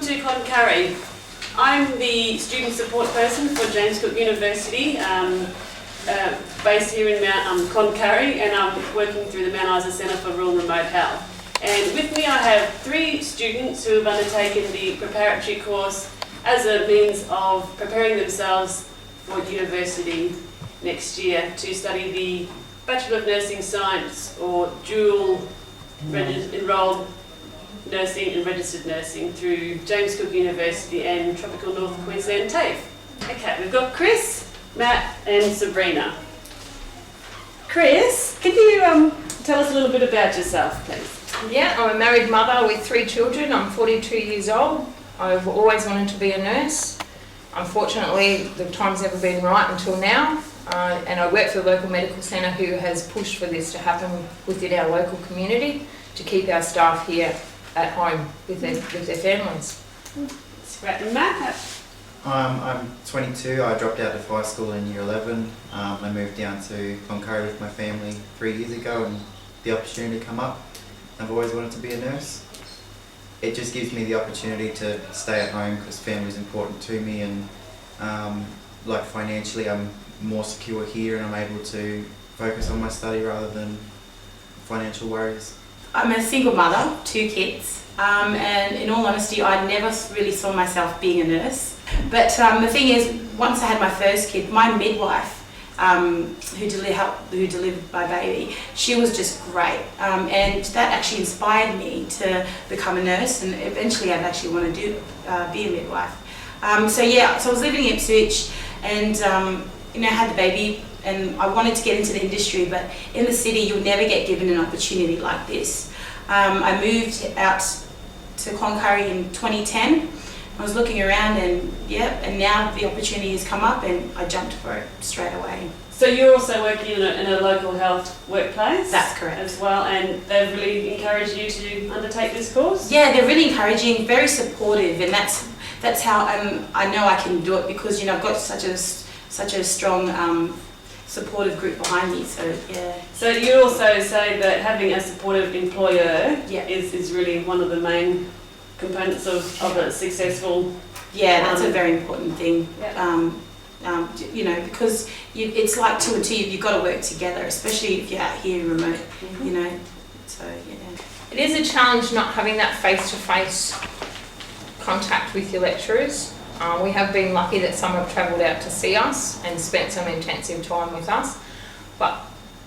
to Cloncurry. I'm the student support person for James Cook University, based here in Cloncurry, and I'm working through the Mount Isa Centre for Rural and Remote Health. And with me I have 3 students who have undertaken the preparatory course as a means of preparing themselves for university next year to study the Bachelor of Nursing Science or dual enrolled nursing and registered nursing through James Cook University and Tropical North Queensland TAFE. Okay, we've got Chris, Matt and Sabrina. Chris, can you tell us a little bit about yourself, please? Yeah, I'm a married mother with 3 children. I'm 42 years old. I've always wanted to be a nurse. Unfortunately, the time's never been right until now. And I work for the local medical centre who has pushed for this to happen within our local community to keep our staff here at home with their families. That's great. And Matt? I'm 22. I dropped out of high school in year 11. I moved down to Cloncurry with my family 3 years ago, and the opportunity come up. I've always wanted to be a nurse. It just gives me the opportunity to stay at home because family is important to me, and like financially I'm more secure here and I'm able to focus on my study rather than financial worries. I'm a single mother, 2 kids, and in all honesty I never really saw myself being a nurse. But the thing is, once I had my first kid, my midwife who delivered my baby, she was just great, and that actually inspired me to become a nurse, and eventually I'd actually want to be a midwife. So I was living in Ipswich and had the baby, and I wanted to get into the industry, but in the city you'll never get given an opportunity like this. I moved out to Cloncurry in 2010. I was looking around and now the opportunity has come up and I jumped for it straight away. So you're also working in a local health workplace? That's correct. As well, and they've really encouraged you to undertake this course? Yeah, they're really encouraging, very supportive, and that's how I know I can do it because I've got such a strong supportive group behind me. So yeah. So you also say that having a supportive employer is really one of the main components of a successful. Yeah, that's a very important thing. Yeah. Because it's like 2 and 2. You've got to work together, especially if you're out here remote. So yeah. It is a challenge not having that face-to-face contact with your lecturers. We have been lucky that some have travelled out to see us and spent some intensive time with us. But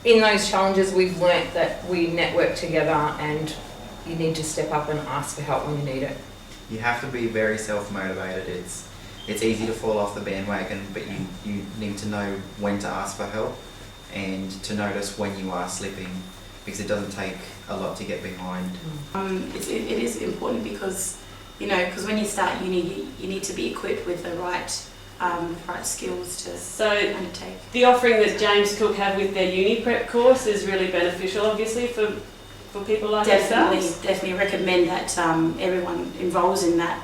in those challenges, we've learnt that we network together and you need to step up and ask for help when you need it. You have to be very self-motivated. It's easy to fall off the bandwagon, but you need to know when to ask for help and to notice when you are slipping, because it doesn't take a lot to get behind. It is important because when you start uni, you need to be equipped with the right skills to undertake. The offering that James Cook have with their uni prep course is really beneficial, obviously, for people like yourselves. Definitely recommend that everyone enrolls in that,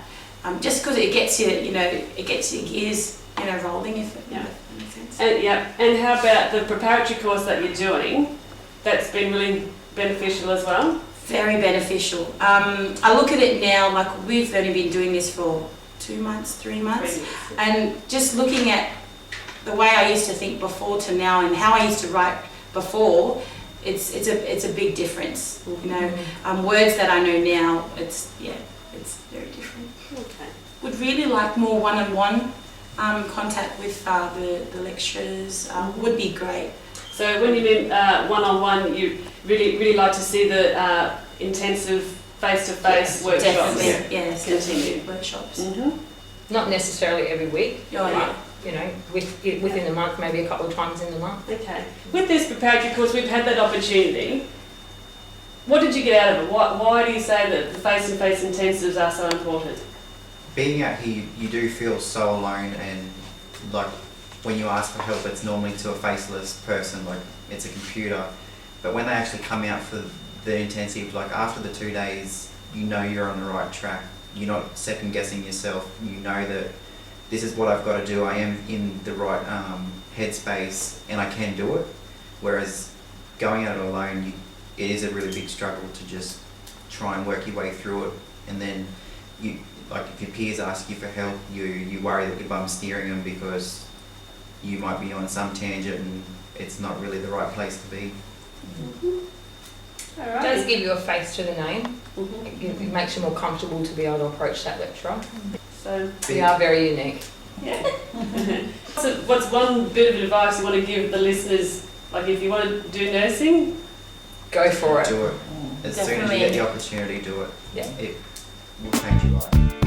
just because it gets you, it gets your gears, rolling. If that makes sense. And how about the preparatory course that you're doing? That's been really beneficial as well. Very beneficial. I look at it now like we've only been doing this for 2 months, 3 months, and just looking at the way I used to think before to now and how I used to write before. It's a big difference, words that I know now, it's very different. Okay. Would really like more one-on-one contact with the lecturers, would be great. So when you mean one-on-one, you really like to see the intensive face-to-face workshops? Definitely, yes, continued workshops. Not necessarily every week. Yeah. Within the month, maybe a couple of times in the month. Okay. With this preparatory course, we've had that opportunity. What did you get out of it? Why do you say that the face-to-face intensives are so important? Being out here, you do feel so alone, and like when you ask for help, it's normally to a faceless person, like it's a computer. But when they actually come out for the intensive, like after the 2 days, you're on the right track. You're not second guessing yourself. You know that this is what I've got to do. I am in the right headspace and I can do it. Whereas going at it alone, it is a really big struggle to just try and work your way through it. And then like if your peers ask you for help, you worry that your bum's steering them because you might be on some tangent and it's not really the right place to be. All It right. does give you a face to the name. Mhm. It makes you more comfortable to be able to approach that lecturer. So, We are very unique. yeah. So what's one bit of advice you want to give the listeners? Like, if you want to do nursing, Go for it. Do it. As soon as you Definitely. get the opportunity, do it. Yeah. It will change your life.